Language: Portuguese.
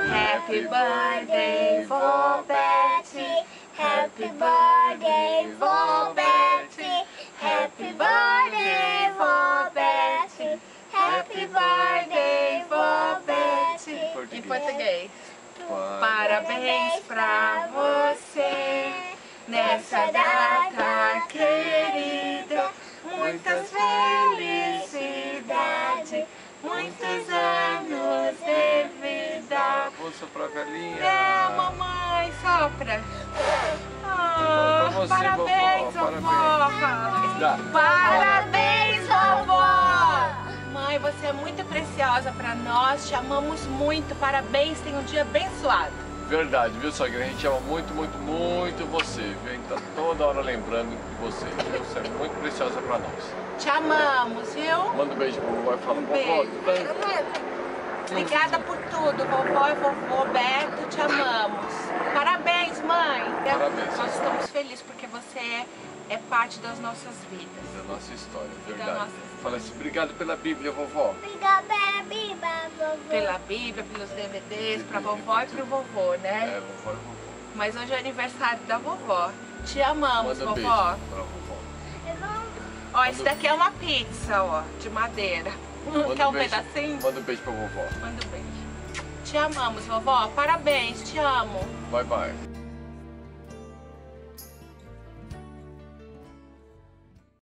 Happy birthday, vó Betty. Happy birthday, vó Betty. Happy birthday, vó Betty. Happy birthday, vó Betty. Em português. Parabéns pra você nessa data querida. Muitas felicidades, muitos anos de vida. Vou soprar a velhinha. É, mamãe, sopra. Ah, você, parabéns, vovó, vovó. Parabéns, vovó. Mãe, você é muito preciosa pra nós. Te amamos muito. Parabéns, tenha um dia abençoado. Verdade, viu, sogra? A gente ama muito, muito, muito você, viu? A gente tá toda hora lembrando de você, viu? Você é muito preciosa pra nós. Te amamos, viu? Manda um beijo pro vovó e fala, Um vovó, beijo. tudo bem? Obrigada por tudo, vovó e vovô Beto, te amamos. Parabéns, mãe. Parabéns. Nós estamos felizes porque você é parte das nossas vidas. Da nossa história, Da verdade. nossa história. Fala assim, obrigado pela Bíblia, vovó. Obrigada pela Bíblia, vovô. Pela Bíblia, pelos DVDs, pra vovó e pro vovô, né? É, vovó e vovô. Mas hoje é aniversário da vovó. Te amamos, Manda um beijo vovó. pra vovó. Ó, esse daqui é uma pizza, ó, de madeira. Quer um beijo, pedacinho? Manda um beijo pra vovó. Manda um beijo. Te amamos, vovó. Parabéns, te amo. Bye, bye.